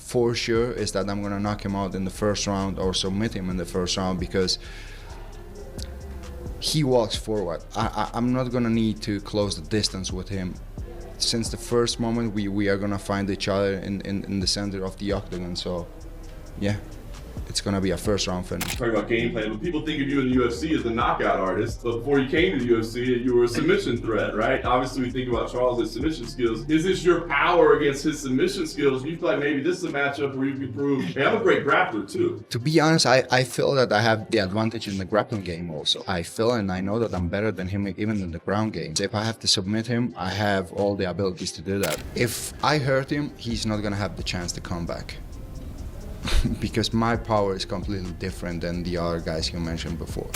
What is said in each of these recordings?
for sure is that I'm gonna knock him out in the first round or submit him in the first round, because he walks forward. I'm not gonna need to close the distance with him. Since the first moment, we are gonna find each other in the center of the octagon. So yeah, it's gonna be a first round finish. Talking about game plan, but people think of you in the UFC as a knockout artist. But before you came to the UFC, you were a submission threat, right? Obviously, we think about Charles' submission skills. Is this your power against his submission skills? You feel like maybe this is a matchup where you can prove, hey, I'm a great grappler too. To be honest, I feel that I have the advantage in the grappling game also. I feel and I know that I'm better than him even in the ground game. So if I have to submit him, I have all the abilities to do that. If I hurt him, he's not gonna have the chance to come back. Because my power is completely different than the other guys you mentioned before.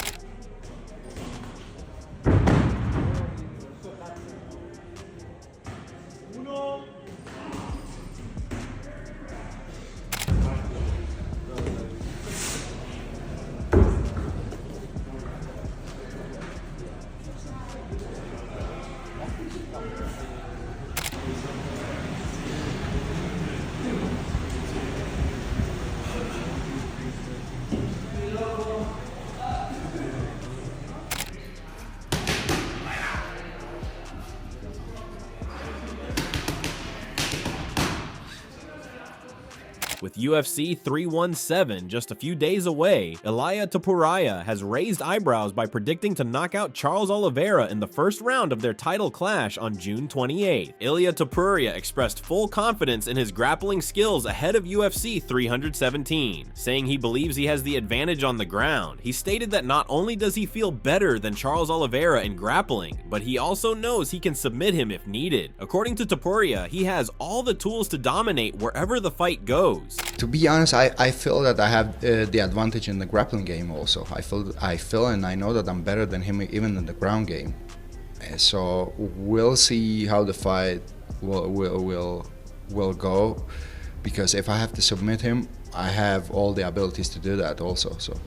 With UFC 317 just a few days away, Ilia Topuria has raised eyebrows by predicting to knock out Charles Oliveira in the first round of their title clash on June 28th. Ilia Topuria expressed full confidence in his grappling skills ahead of UFC 317, saying he believes he has the advantage on the ground. He stated that not only does he feel better than Charles Oliveira in grappling, but he also knows he can submit him if needed. According to Topuria, he has all the tools to dominate wherever the fight goes. To be honest, I feel that I have the advantage in the grappling game also. I feel and I know that I'm better than him even in the ground game. So we'll see how the fight will go, because if I have to submit him, I have all the abilities to do that also. So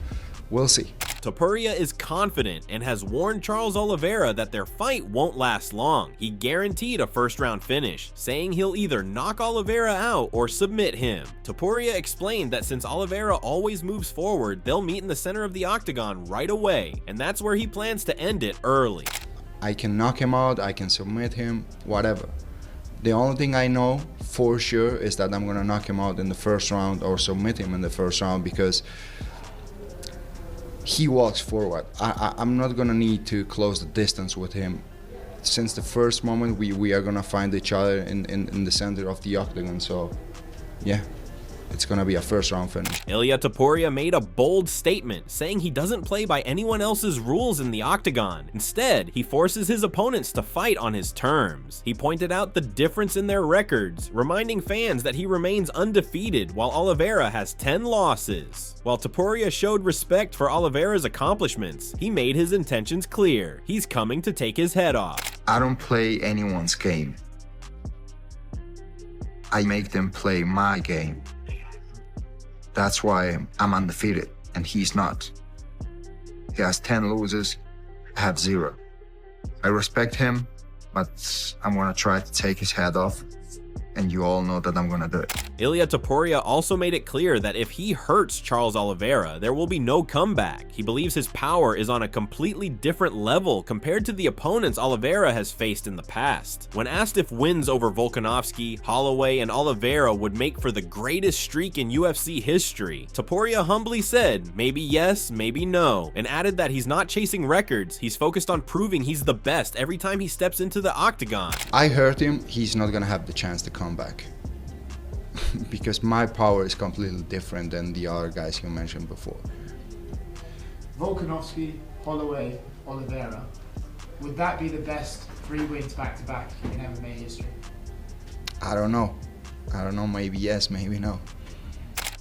we'll see. Topuria is confident and has warned Charles Oliveira that their fight won't last long. He guaranteed a first-round finish, saying he'll either knock Oliveira out or submit him. Topuria explained that since Oliveira always moves forward, they'll meet in the center of the octagon right away, and that's where he plans to end it early. I can knock him out, I can submit him, whatever. The only thing I know for sure is that I'm gonna knock him out in the first round or submit him in the first round, because he walks forward. I'm not gonna need to close the distance with him. Since the first moment, we are gonna find each other in the center of the octagon. So yeah, it's gonna be a first round finish. Ilia Topuria made a bold statement, saying he doesn't play by anyone else's rules in the octagon. Instead, he forces his opponents to fight on his terms. He pointed out the difference in their records, reminding fans that he remains undefeated while Oliveira has 10 losses. While Topuria showed respect for Oliveira's accomplishments, he made his intentions clear. He's coming to take his head off. I don't play anyone's game. I make them play my game. That's why I'm undefeated and he's not. He has 10 losses, I have 0. I respect him, but I'm gonna try to take his head off, and you all know that I'm gonna do it. Ilia Topuria also made it clear that if he hurts Charles Oliveira, there will be no comeback. He believes his power is on a completely different level compared to the opponents Oliveira has faced in the past. When asked if wins over Volkanovski, Holloway, and Oliveira would make for the greatest streak in UFC history, Topuria humbly said, maybe yes, maybe no, and added that he's not chasing records, he's focused on proving he's the best every time he steps into the octagon. I hurt him, he's not gonna have the chance to come back. Because my power is completely different than the other guys you mentioned before. Volkanovski, Holloway, Oliveira. Would that be the best 3 wins back-to-back in MMA history? I don't know. Maybe yes, maybe no.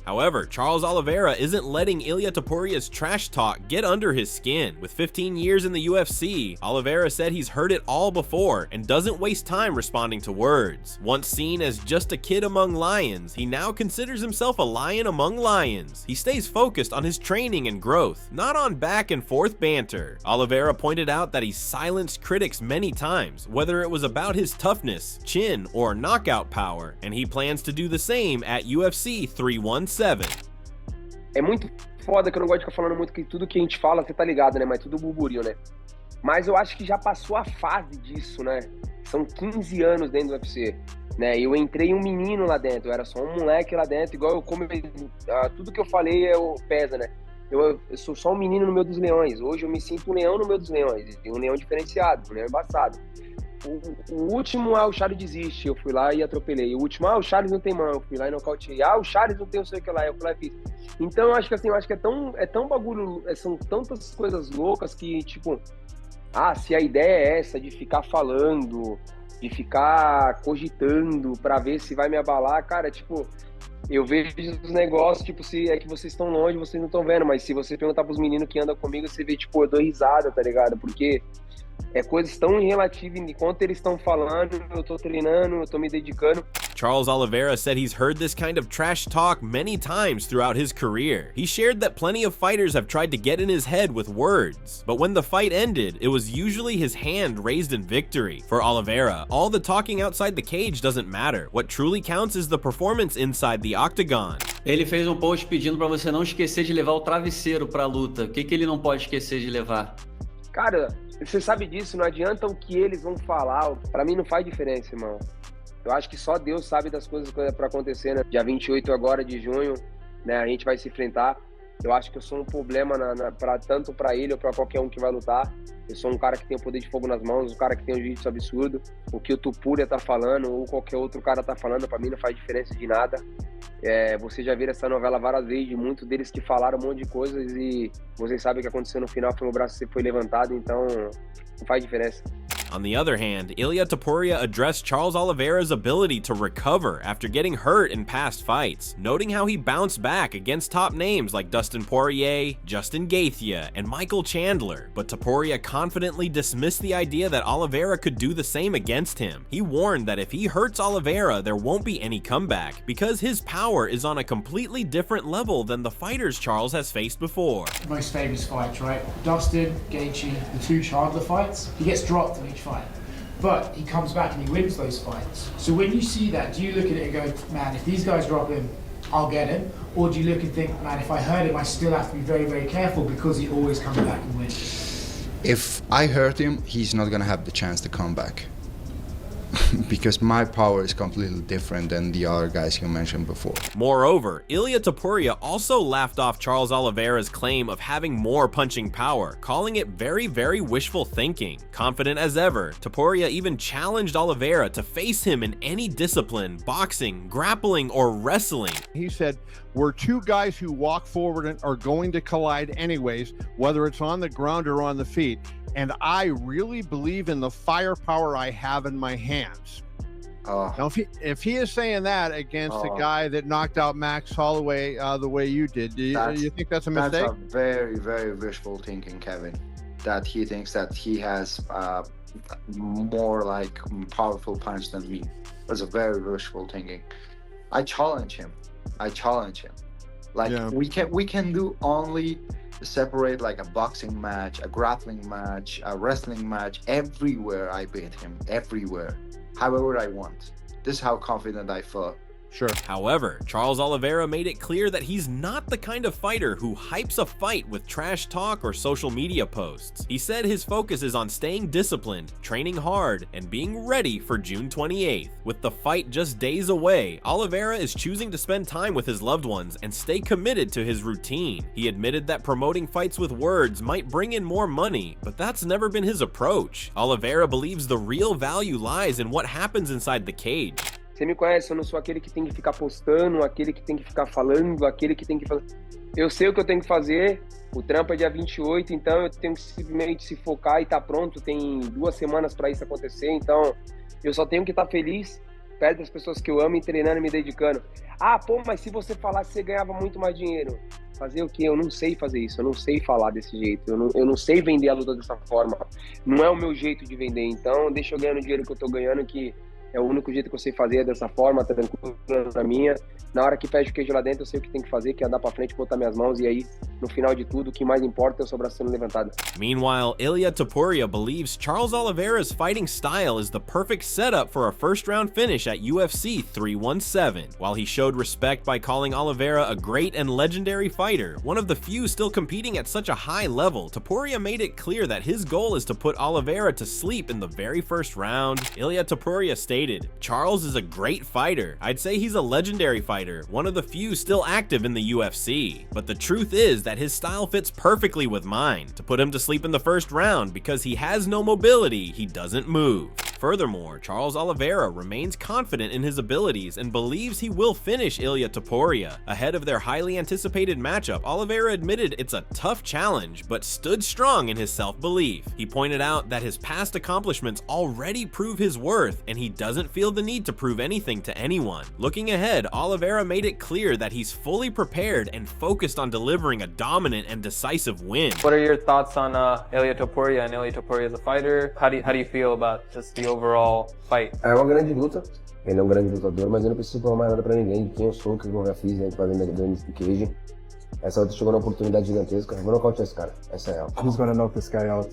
However, Charles Oliveira isn't letting Ilia Topuria's trash talk get under his skin. With 15 years in the UFC, Oliveira said he's heard it all before and doesn't waste time responding to words. Once seen as just a kid among lions, he now considers himself a lion among lions. He stays focused on his training and growth, not on back and forth banter. Oliveira pointed out that he's silenced critics many times, whether it was about his toughness, chin, or knockout power, and he plans to do the same at UFC 317. É muito foda que eu não gosto de ficar falando muito que tudo que a gente fala, você tá ligado, né? Mas tudo burburinho, né? Mas eu acho que já passou a fase disso, né? São 15 anos dentro do UFC, né? Eu entrei um menino lá dentro, eu era só um moleque lá dentro, igual tudo que eu falei pesa, né? Eu sou só um menino no meio dos leões. Hoje eu me sinto um leão no meio dos leões. Um leão diferenciado, um leão embaçado. O último, o Charles desiste, eu fui lá e atropelei. O último, o Charles não tem mão, eu fui lá e nocauteei. O Charles não tem não sei o que lá, eu fui lá e fiz. Então eu acho que assim, é tão bagulho, são tantas coisas loucas que, tipo, se a ideia é essa de ficar falando, de ficar cogitando pra ver se vai me abalar, cara, tipo, eu vejo os negócios, tipo, se é que vocês estão longe, vocês não estão vendo, mas se você perguntar pros meninos que andam comigo, você vê, tipo, eu dou risada, tá ligado? Porque é coisas tão relativas, enquanto eles estão falando, eu tô treinando, eu tô me dedicando. Charles Oliveira said he's heard this kind of trash talk many times throughout his career. He shared that plenty of fighters have tried to get in his head with words, but when the fight ended, it was usually his hand raised in victory. For Oliveira, all the talking outside the cage doesn't matter. What truly counts is the performance inside the octagon. Ele fez um post pedindo pra você não esquecer de levar o travesseiro pra luta. O que ele não pode esquecer de levar? Cara, você sabe disso, não adianta o que eles vão falar. Pra mim não faz diferença, irmão. Eu acho que só Deus sabe das coisas pra acontecer, né? Dia 28 agora de junho, né? A gente vai se enfrentar. Eu acho que eu sou um problema tanto pra ele ou pra qualquer um que vai lutar. Eu sou um cara que tem o poder de fogo nas mãos, um cara que tem um jiu-jitsu absurdo. O que o Topuria tá falando ou qualquer outro cara tá falando, pra mim não faz diferença de nada. Você já viu essa novela várias vezes, de muitos deles que falaram um monte de coisas e vocês sabem o que aconteceu no final, foi o braço que foi levantado, então não faz diferença. On the other hand, Ilia Topuria addressed Charles Oliveira's ability to recover after getting hurt in past fights, noting how he bounced back against top names like Dustin Poirier, Justin Gaethje, and Michael Chandler, but Topuria confidently dismissed the idea that Oliveira could do the same against him. He warned that if he hurts Oliveira, there won't be any comeback, because his power is on a completely different level than the fighters Charles has faced before. Most famous fights, right? Dustin, Gaethje, the two Chandler fights, he gets dropped in each fight. But he comes back and he wins those fights. So when you see that, do you look at it and go, man, if these guys drop him, I'll get him? Or do you look and think, man, if I hurt him, I still have to be very, very careful because he always comes back and wins? If I hurt him, he's not gonna have the chance to come back. Because my power is completely different than the other guys you mentioned before. Moreover, Ilia Topuria also laughed off Charles Oliveira's claim of having more punching power, calling it very, very wishful thinking. Confident as ever, Topuria even challenged Oliveira to face him in any discipline, boxing, grappling, or wrestling. He said, we're two guys who walk forward and are going to collide anyways, whether it's on the ground or on the feet. And I really believe in the firepower I have in my hands. Now, if he is saying that against a guy that knocked out Max Holloway the way you did, do you think that's a mistake? That's a very, very wishful thinking, Kevin. That he thinks that he has more like powerful punch than me. That's a very wishful thinking. I challenge him. Like we can do only separate like a boxing match, a grappling match, a wrestling match. Everywhere I beat him, everywhere, however I want. This is how confident I feel. Sure. However, Charles Oliveira made it clear that he's not the kind of fighter who hypes a fight with trash talk or social media posts. He said his focus is on staying disciplined, training hard, and being ready for June 28th. With the fight just days away, Oliveira is choosing to spend time with his loved ones and stay committed to his routine. He admitted that promoting fights with words might bring in more money, but that's never been his approach. Oliveira believes the real value lies in what happens inside the cage. Você me conhece, eu não sou aquele que tem que ficar postando, aquele que tem que ficar falando, aquele que tem que fazer. Eu sei o que eu tenho que fazer, o trampo é dia 28, então eu tenho que simplesmente se focar e estar pronto. Tem 2 semanas para isso acontecer, então eu só tenho que estar feliz perto das pessoas que eu amo e treinando e me dedicando. Ah, pô, mas se você falasse, você ganhava muito mais dinheiro. Fazer o quê? Eu não sei fazer isso, eu não sei falar desse jeito, eu não sei vender a luta dessa forma. Não é o meu jeito de vender, então deixa eu ganhar o dinheiro que eu tô ganhando, que é o único jeito que eu sei fazer, é dessa forma, tranquilo na minha. Na hora que fecha o queijo lá dentro, eu sei o que tem que fazer, que é andar pra frente, botar minhas mãos, e aí, no final de tudo, o que mais importa é o seu braço sendo levantado. Meanwhile, Ilia Topuria believes Charles Oliveira's fighting style is the perfect setup for a first-round finish at UFC 317. While he showed respect by calling Oliveira a great and legendary fighter, one of the few still competing at such a high level, Topuria made it clear that his goal is to put Oliveira to sleep in the very first round. Ilia Topuria stated, "Charles is a great fighter. I'd say he's a legendary fighter, one of the few still active in the UFC. But the truth is that his style fits perfectly with mine. To put him to sleep in the first round because he has no mobility, he doesn't move." Furthermore, Charles Oliveira remains confident in his abilities and believes he will finish Ilia Topuria. Ahead of their highly anticipated matchup, Oliveira admitted it's a tough challenge, but stood strong in his self-belief. He pointed out that his past accomplishments already prove his worth, and he doesn't feel the need to prove anything to anyone. Looking ahead, Oliveira made it clear that he's fully prepared and focused on delivering a dominant and decisive win. What are your thoughts on Ilia Topuria and Ilia Topuria as a fighter? How do you feel about just the overall fight? É uma grande luta. Ele é um grande lutador, mas eu não preciso provar mais nada pra ninguém de quem eu sou, o que eu já fiz dentro do cage. Essa luta chegou numa oportunidade gigantesca. Eu vou nocautear esse cara. Essa é ela. Who's gonna knock this guy out?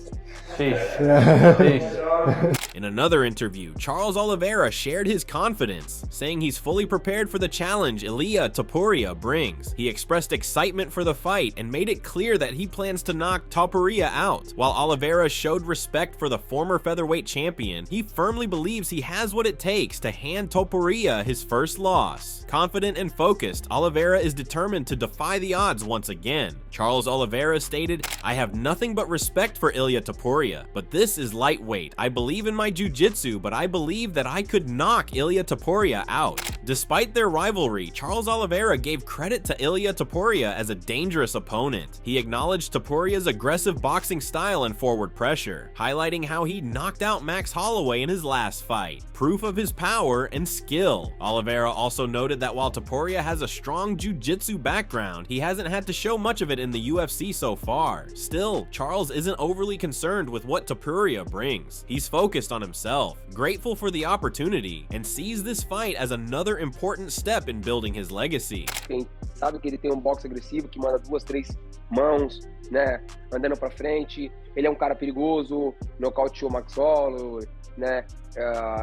In another interview, Charles Oliveira shared his confidence, saying he's fully prepared for the challenge Ilia Topuria brings. He expressed excitement for the fight and made it clear that he plans to knock Topuria out. While Oliveira showed respect for the former featherweight champion, he firmly believes he has what it takes to hand Topuria his first loss. Confident and focused, Oliveira is determined to defy the odds once again. Charles Oliveira stated, "I have nothing but respect for Ilia Topuria, but this is lightweight. I believe in my jiu-jitsu, but I believe that I could knock Ilia Topuria out." Despite their rivalry, Charles Oliveira gave credit to Ilia Topuria as a dangerous opponent. He acknowledged Topuria's aggressive boxing style and forward pressure, highlighting how he knocked out Max Holloway in his last fight, proof of his power and skill. Oliveira also noted that while Topuria has a strong jiu-jitsu background, he hasn't had to show much of it in the UFC so far. Still, Charles isn't overly concerned with what Topuria brings. He's focused on himself, grateful for the opportunity, and sees this fight as another important step in building his legacy. Quem sabe que ele tem boxe agressivo, que manda 2, 3 mãos, né, andando pra frente. Ele é um cara perigoso, nocauteou o Max Holloway, né,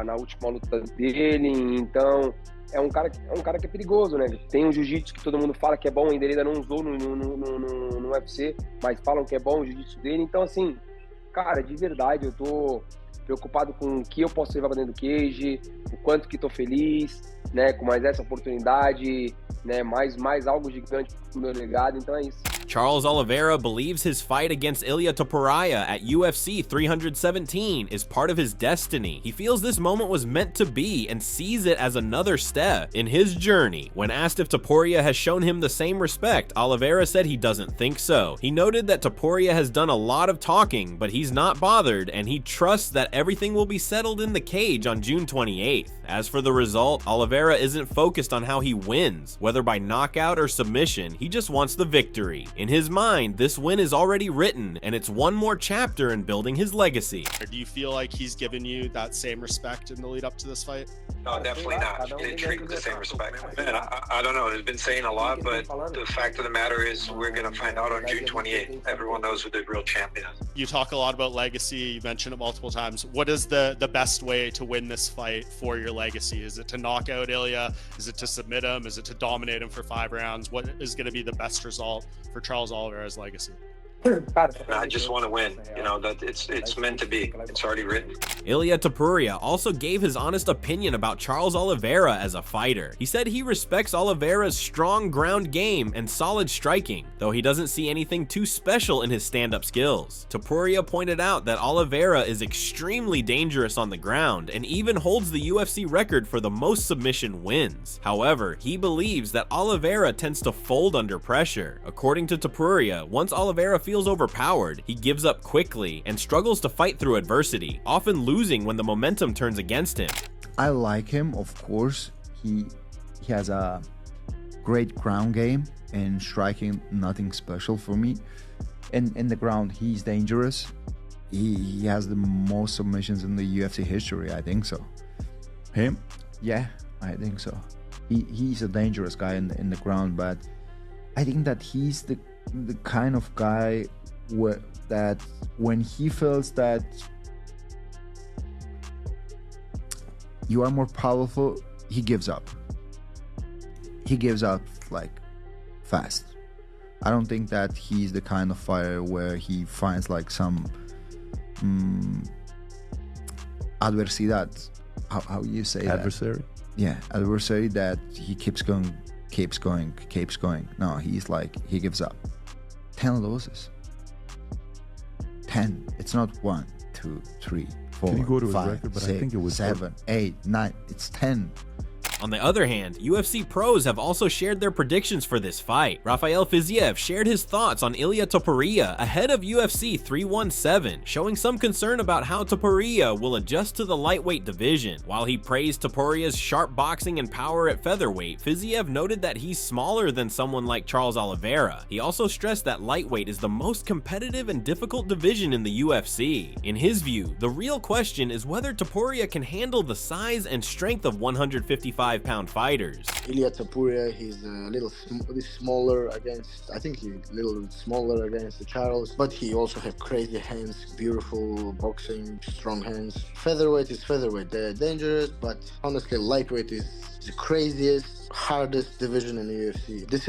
na última luta dele. Então, é um cara que é perigoso, né? Tem um jiu-jitsu que todo mundo fala que é bom, ele ainda não usou no UFC, mas falam que é bom o jiu-jitsu dele. Então, assim, cara, de verdade, eu tô preocupado com o que eu posso levar pra dentro do cage, o quanto que tô feliz, né, com mais essa oportunidade, né, mais algo gigante pro meu legado, então é isso. Charles Oliveira believes his fight against Ilia Topuria at UFC 317 is part of his destiny. He feels this moment was meant to be and sees it as another step in his journey. When asked if Topuria has shown him the same respect, Oliveira said he doesn't think so. He noted that Topuria has done a lot of talking, but he's not bothered, and he trusts that everything will be settled in the cage on June 28th. As for the result, Oliveira isn't focused on how he wins, whether by knockout or submission, he just wants the victory. In his mind, this win is already written, and it's one more chapter in building his legacy. Do you feel like he's given you that same respect in the lead up to this fight? No, definitely not. He didn't treat with the same respect. Man, I don't know. There's been saying a lot, but the fact of the matter is we're going to find out on June 28th. Everyone knows who the real champion is. You talk a lot about legacy. You mentioned it multiple times. What is the best way to win this fight for your legacy? Is it to knock out Ilia? Is it to submit him? Is it to dominate him for 5 rounds? What is going to be the best result for Charles Oliveira's legacy? I just want to win. You know, that it's meant to be. It's already written. Ilia Topuria also gave his honest opinion about Charles Oliveira as a fighter. He said he respects Oliveira's strong ground game and solid striking, though he doesn't see anything too special in his stand-up skills. Topuria pointed out that Oliveira is extremely dangerous on the ground and even holds the UFC record for the most submission wins. However, he believes that Oliveira tends to fold under pressure. According to Topuria, once Oliveira feels overpowered, he gives up quickly and struggles to fight through adversity, often losing when the momentum turns against him. I like him, of course. He has a great ground game, and striking nothing special for me. In the ground, he's dangerous. He has the most submissions in the UFC history, I think so. Him? Yeah, I think so. He's a dangerous guy in the ground, but I think that he's the kind of guy that when he feels that you are more powerful, he gives up. He gives up like fast. I don't think that he's the kind of fighter where he finds like some adversidad. How you say adversary? That? Yeah, adversary that he keeps going. No, he's like, he gives up. 10 losses. 10. It's not 1, 2, 3, 4, Can you go to his 5, record? But 6, I think it was 7, 8, 9. It's 10. On the other hand, UFC pros have also shared their predictions for this fight. Rafael Fiziev shared his thoughts on Ilia Topuria ahead of UFC 317, showing some concern about how Topuria will adjust to the lightweight division. While he praised Topuria's sharp boxing and power at featherweight, Fiziev noted that he's smaller than someone like Charles Oliveira. He also stressed that lightweight is the most competitive and difficult division in the UFC. In his view, the real question is whether Topuria can handle the size and strength of 155-pound fighters. Ilia Topuria, he's a little smaller against, I think he's a little smaller against the Charles, but he also has crazy hands, beautiful boxing, strong hands. Featherweight is featherweight, they're dangerous, but honestly lightweight is the craziest, hardest division in the UFC. This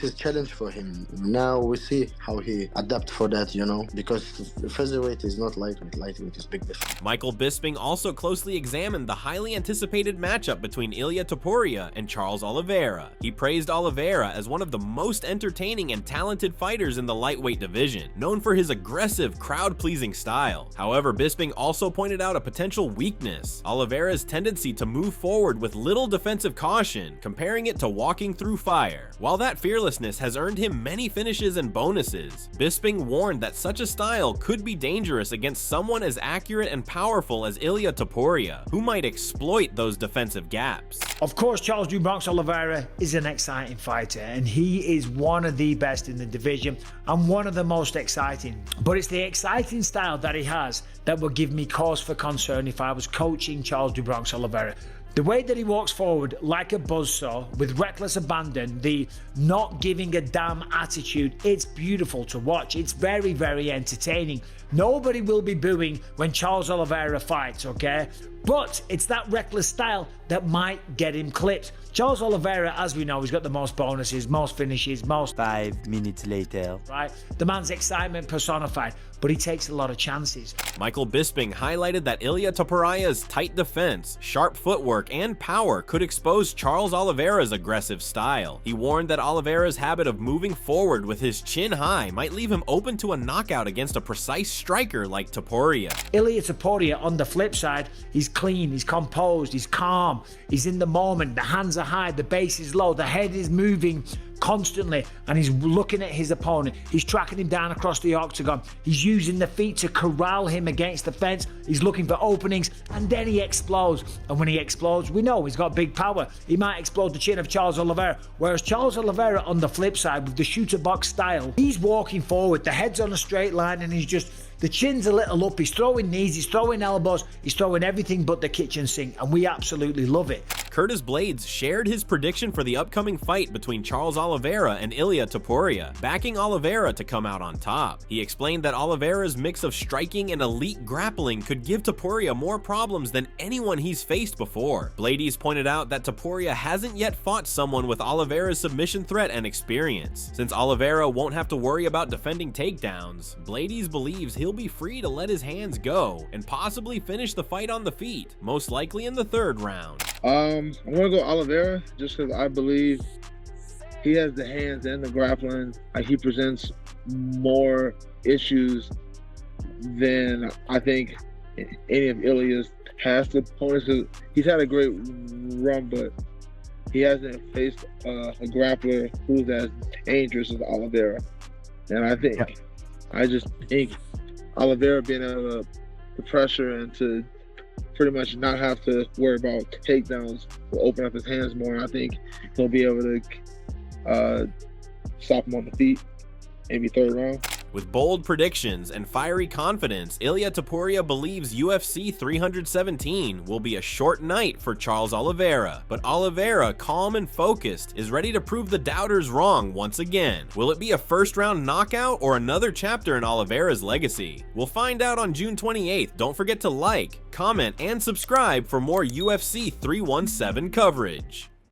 is challenge for him. Now we see how he adapt for that, you know, because featherweight is not lightweight. Lightweight is big difference. Michael Bisping also closely examined the highly anticipated matchup between Ilia Topuria and Charles Oliveira. He praised Oliveira as one of the most entertaining and talented fighters in the lightweight division, known for his aggressive, crowd-pleasing style. However, Bisping also pointed out a potential weakness: Oliveira's tendency to move forward with little defensive caution, comparing it to walking through fire. While that fearlessness has earned him many finishes and bonuses, Bisping warned that such a style could be dangerous against someone as accurate and powerful as Ilia Topuria, who might exploit those defensive gaps. Of course, Charles "Du Bronx" Oliveira is an exciting fighter, and he is one of the best in the division and one of the most exciting. But it's the exciting style that he has that would give me cause for concern if I was coaching Charles "Du Bronx" Oliveira. The way that he walks forward like a buzzsaw with reckless abandon, the not giving a damn attitude, it's beautiful to watch. It's very, very entertaining. Nobody will be booing when Charles Oliveira fights, okay? But it's that reckless style that might get him clipped. Charles Oliveira, as we know, he's got the most bonuses, most finishes, most 5 minutes later. Right? The man's excitement personified, but he takes a lot of chances. Michael Bisping highlighted that Ilia Topuria's tight defense, sharp footwork, and power could expose Charles Oliveira's aggressive style. He warned that Oliveira's habit of moving forward with his chin high might leave him open to a knockout against a precise striker like Topuria. Ilia Topuria, on the flip side, he's clean, he's composed, he's calm, he's in the moment, the hands are high, the base is low, the head is moving constantly, and he's looking at his opponent. He's tracking him down across the octagon. He's using the feet to corral him against the fence. He's looking for openings, and then he explodes. And when he explodes, we know he's got big power. He might explode the chin of Charles Oliveira. Whereas Charles Oliveira, on the flip side, with the shooter box style, he's walking forward, the head's on a straight line, and he's just, the chin's a little up, he's throwing knees, he's throwing elbows, he's throwing everything but the kitchen sink, and we absolutely love it. Curtis Blades shared his prediction for the upcoming fight between Charles Oliveira and Ilia Topuria, backing Oliveira to come out on top. He explained that Oliveira's mix of striking and elite grappling could give Topuria more problems than anyone he's faced before. Blades pointed out that Topuria hasn't yet fought someone with Oliveira's submission threat and experience. Since Oliveira won't have to worry about defending takedowns, Blades believes he'll be free to let his hands go and possibly finish the fight on the feet, most likely in the 3rd round. I'm gonna go Oliveira just because I believe he has the hands and the grappling. He presents more issues than I think any of Ilia's past opponents. He's had a great run, but he hasn't faced a grappler who's as dangerous as Oliveira. And I just think Oliveira being able to pressure and to pretty much not have to worry about takedowns. Will open up his hands more. And I think he'll be able to stop him on the feet, maybe third round. With bold predictions and fiery confidence, Ilia Topuria believes UFC 317 will be a short night for Charles Oliveira. But Oliveira, calm and focused, is ready to prove the doubters wrong once again. Will it be a first-round knockout or another chapter in Oliveira's legacy? We'll find out on June 28th. Don't forget to like, comment, and subscribe for more UFC 317 coverage.